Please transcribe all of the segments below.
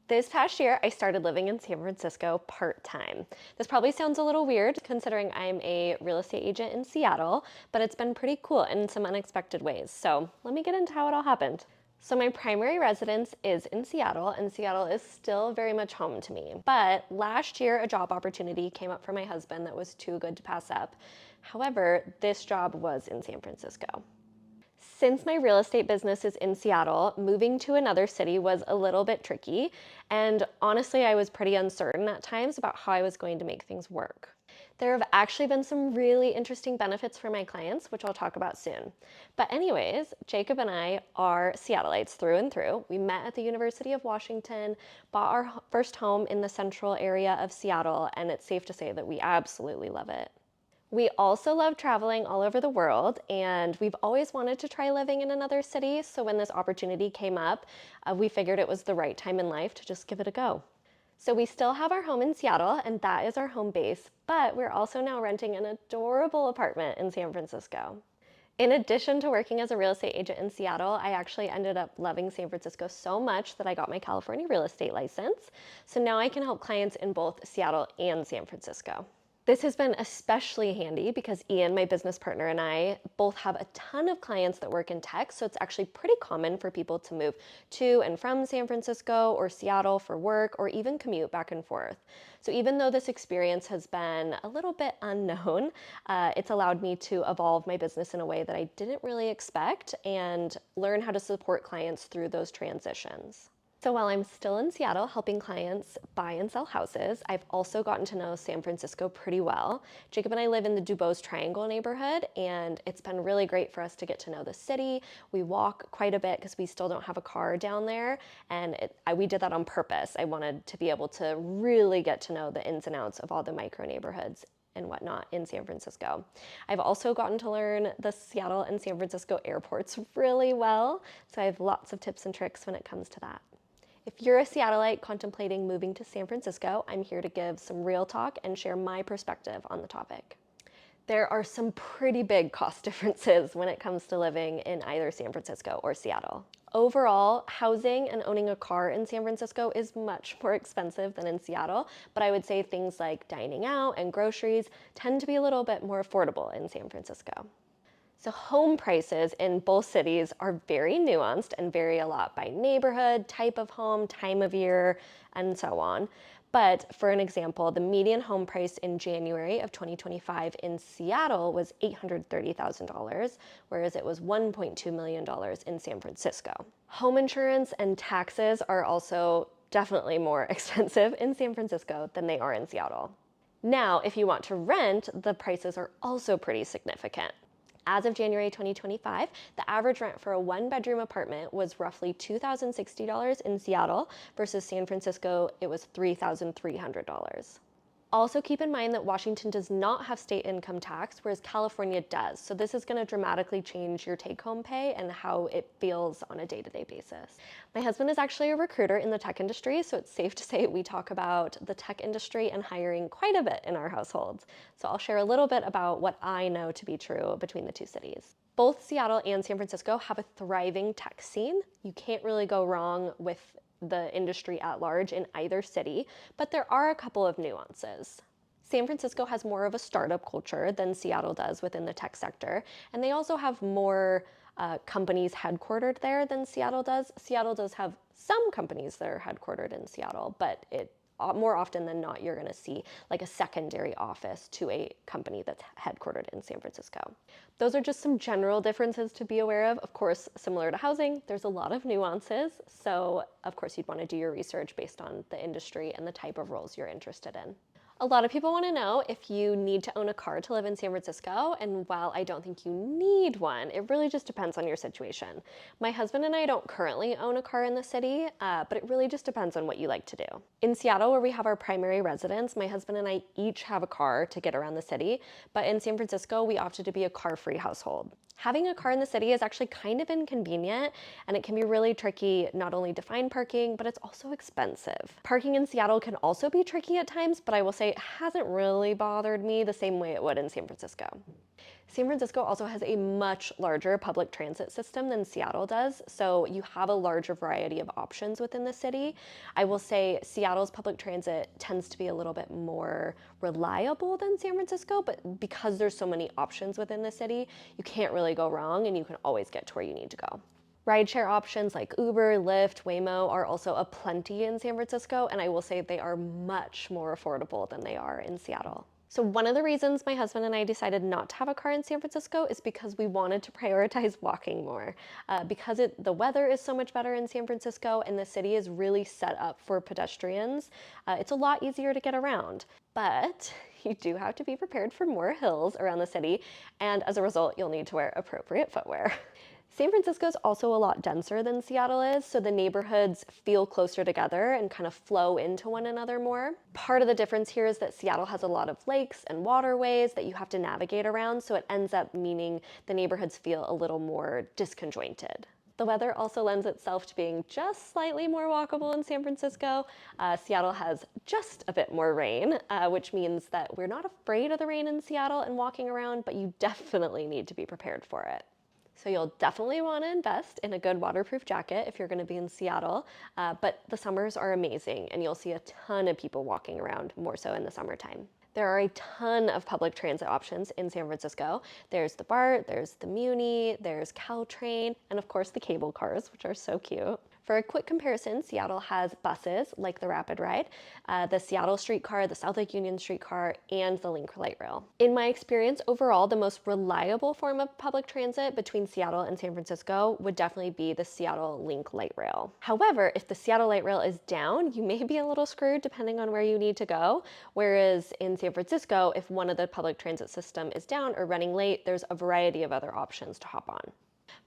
This past year, I started living in San Francisco part-time. This probably sounds a little weird considering I'm a real estate agent in Seattle, but it's been pretty cool in some unexpected ways. So let me get into how it all happened. So my primary residence is in Seattle, and Seattle is still very much home to me. But last year, a job opportunity came up for my husband that was too good to pass up. However, this job was in San Francisco. Since my real estate business is in Seattle, moving to another city was a little bit tricky, and honestly, I was pretty uncertain at times about how I was going to make things work. There have actually been some really interesting benefits for my clients, which I'll talk about soon. But anyways, Jacob and I are Seattleites through and through. We met at the University of Washington, bought our first home in the central area of Seattle, and it's safe to say that we absolutely love it. We also love traveling all over the world, and we've always wanted to try living in another city. So when this opportunity came up, we figured it was the right time in life to just give it a go. So we still have our home in Seattle, and that is our home base, but we're also now renting an adorable apartment in San Francisco. In addition to working as a real estate agent in Seattle, I actually ended up loving San Francisco so much that I got my California real estate license. So now I can help clients in both Seattle and San Francisco. This has been especially handy because Ian, my business partner, and I both have a ton of clients that work in tech, so it's actually pretty common for people to move to and from San Francisco or Seattle for work or even commute back and forth. So even though this experience has been a little bit unknown, it's allowed me to evolve my business in a way that I didn't really expect and learn how to support clients through those transitions. So while I'm still in Seattle helping clients buy and sell houses, I've also gotten to know San Francisco pretty well. Jacob and I live in the Dubois Triangle neighborhood, and it's been really great for us to get to know the city. We walk quite a bit because we still don't have a car down there, and we did that on purpose. I wanted to be able to really get to know the ins and outs of all the micro neighborhoods and whatnot in San Francisco. I've also gotten to learn the Seattle and San Francisco airports really well, so I have lots of tips and tricks when it comes to that. If you're a Seattleite contemplating moving to San Francisco, I'm here to give some real talk and share my perspective on the topic. There are some pretty big cost differences when it comes to living in either San Francisco or Seattle. Overall, housing and owning a car in San Francisco is much more expensive than in Seattle, but I would say things like dining out and groceries tend to be a little bit more affordable in San Francisco. So home prices in both cities are very nuanced and vary a lot by neighborhood, type of home, time of year, and so on. But for an example, the median home price in January of 2025 in Seattle was $830,000, whereas it was $1.2 million in San Francisco. Home insurance and taxes are also definitely more expensive in San Francisco than they are in Seattle. Now, if you want to rent, the prices are also pretty significant. As of January 2025, the average rent for a one-bedroom apartment was roughly $2,060 in Seattle versus San Francisco, it was $3,300. Also keep in mind that Washington does not have state income tax, whereas California does. So this is going to dramatically change your take-home pay and how it feels on a day-to-day basis. My husband is actually a recruiter in the tech industry, so it's safe to say we talk about the tech industry and hiring quite a bit in our households. So I'll share a little bit about what I know to be true between the two cities. Both Seattle and San Francisco have a thriving tech scene. You can't really go wrong with the industry at large in either city, but there are a couple of nuances. San Francisco has more of a startup culture than Seattle does within the tech sector, and they also have more companies headquartered there than Seattle does. Seattle does have some companies that are headquartered in Seattle, but more often than not, you're going to see like a secondary office to a company that's headquartered in San Francisco. Those are just some general differences to be aware of. Of course, similar to housing, there's a lot of nuances. So of course, you'd want to do your research based on the industry and the type of roles you're interested in. A lot of people want to know if you need to own a car to live in San Francisco, and while I don't think you need one, it really just depends on your situation. My husband and I don't currently own a car in the city, but it really just depends on what you like to do. In Seattle, where we have our primary residence, my husband and I each have a car to get around the city, but in San Francisco, we opted to be a car-free household. Having a car in the city is actually kind of inconvenient, and it can be really tricky not only to find parking, but it's also expensive. Parking in Seattle can also be tricky at times, but I will say it hasn't really bothered me the same way it would in San Francisco. San Francisco also has a much larger public transit system than Seattle does, so you have a larger variety of options within the city. I will say Seattle's public transit tends to be a little bit more reliable than San Francisco, but because there's so many options within the city, you can't really go wrong and you can always get to where you need to go. Rideshare options like Uber, Lyft, Waymo are also aplenty in San Francisco, and I will say they are much more affordable than they are in Seattle. So one of the reasons my husband and I decided not to have a car in San Francisco is because we wanted to prioritize walking more. Because the weather is so much better in San Francisco and the city is really set up for pedestrians, it's a lot easier to get around. But you do have to be prepared for more hills around the city, and as a result, you'll need to wear appropriate footwear. San Francisco is also a lot denser than Seattle is, so the neighborhoods feel closer together and kind of flow into one another more. Part of the difference here is that Seattle has a lot of lakes and waterways that you have to navigate around, so it ends up meaning the neighborhoods feel a little more disconjointed. The weather also lends itself to being just slightly more walkable in San Francisco. Seattle has just a bit more rain, which means that we're not afraid of the rain in Seattle and walking around, but you definitely need to be prepared for it. So you'll definitely want to invest in a good waterproof jacket if you're going to be in Seattle, but the summers are amazing and you'll see a ton of people walking around, more so in the summertime. There are a ton of public transit options in San Francisco. There's the BART, there's the Muni, there's Caltrain, and of course the cable cars, which are so cute. For a quick comparison, Seattle has buses like the Rapid Ride, the Seattle Streetcar, the South Lake Union Streetcar, and the Link Light Rail. In my experience, overall, the most reliable form of public transit between Seattle and San Francisco would definitely be the Seattle Link Light Rail. However, if the Seattle Light Rail is down, you may be a little screwed depending on where you need to go. Whereas in San Francisco, if one of the public transit system is down or running late, there's a variety of other options to hop on.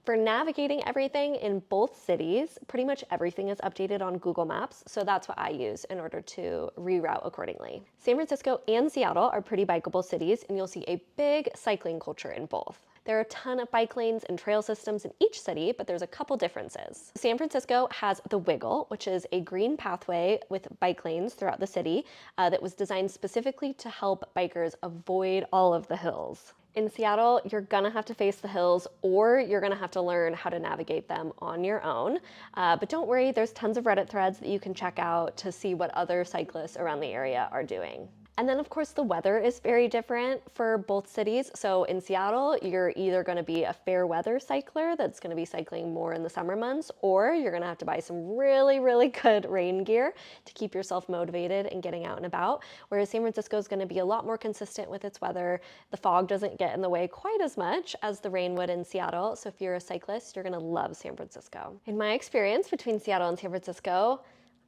For navigating everything in both cities, pretty much everything is updated on Google Maps, so that's what I use in order to reroute accordingly. San Francisco and Seattle are pretty bikeable cities, and you'll see a big cycling culture in both. There are a ton of bike lanes and trail systems in each city, but there's a couple differences. San Francisco has the Wiggle, which is a green pathway with bike lanes throughout the city that was designed specifically to help bikers avoid all of the hills. In Seattle, you're gonna have to face the hills or you're gonna have to learn how to navigate them on your own. But don't worry, there's tons of Reddit threads that you can check out to see what other cyclists around the area are doing. And then of course the weather is very different for both cities. So in Seattle, you're either gonna be a fair weather cycler that's gonna be cycling more in the summer months, or you're gonna have to buy some really, really good rain gear to keep yourself motivated and getting out and about. Whereas San Francisco is gonna be a lot more consistent with its weather. The fog doesn't get in the way quite as much as the rain would in Seattle. So if you're a cyclist, you're gonna love San Francisco. In my experience between Seattle and San Francisco,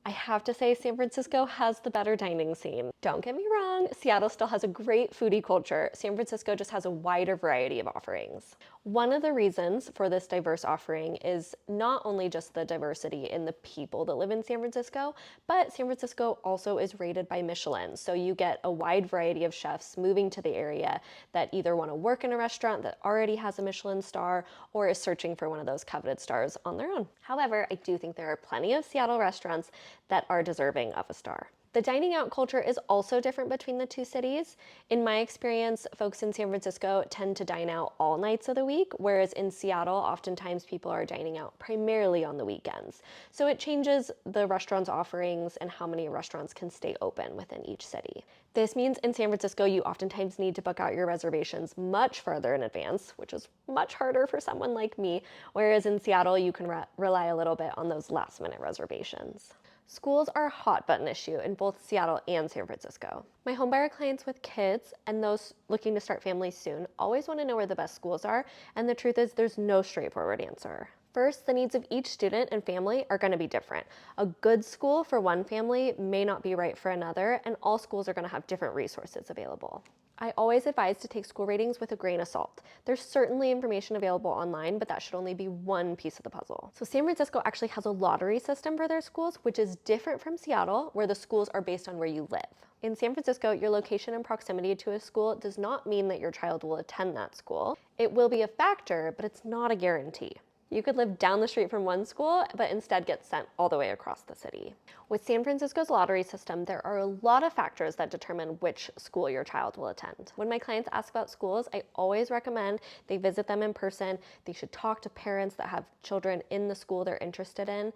I have to say San Francisco has the better dining scene. Don't get me wrong, Seattle still has a great foodie culture. San Francisco just has a wider variety of offerings. One of the reasons for this diverse offering is not only just the diversity in the people that live in San Francisco, but San Francisco also is rated by Michelin. So you get a wide variety of chefs moving to the area that either want to work in a restaurant that already has a Michelin star or is searching for one of those coveted stars on their own. However, I do think there are plenty of Seattle restaurants that are deserving of a star. The dining out culture is also different between the two cities. In my experience, folks in San Francisco tend to dine out all nights of the week, whereas in Seattle, oftentimes people are dining out primarily on the weekends. So it changes the restaurant's offerings and how many restaurants can stay open within each city. This means in San Francisco, you oftentimes need to book out your reservations much further in advance, which is much harder for someone like me, whereas in Seattle, you can rely a little bit on those last-minute reservations. Schools are a hot button issue in both Seattle and San Francisco. My homebuyer clients with kids and those looking to start families soon always want to know where the best schools are, and the truth is there's no straightforward answer. First, the needs of each student and family are going to be different. A good school for one family may not be right for another, and all schools are going to have different resources available. I always advise to take school ratings with a grain of salt. There's certainly information available online, but that should only be one piece of the puzzle. So San Francisco actually has a lottery system for their schools, which is different from Seattle, where the schools are based on where you live. In San Francisco, your location and proximity to a school does not mean that your child will attend that school. It will be a factor, but it's not a guarantee. You could live down the street from one school, but instead get sent all the way across the city. With San Francisco's lottery system, there are a lot of factors that determine which school your child will attend. When my clients ask about schools, I always recommend they visit them in person. They should talk to parents that have children in the school they're interested in,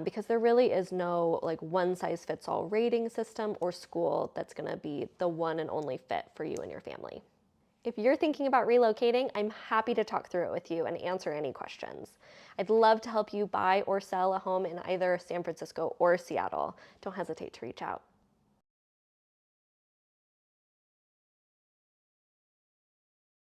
because there really is no like one-size-fits-all rating system or school that's going to be the one and only fit for you and your family. If you're thinking about relocating, I'm happy to talk through it with you and answer any questions. I'd love to help you buy or sell a home in either San Francisco or Seattle. Don't hesitate to reach out.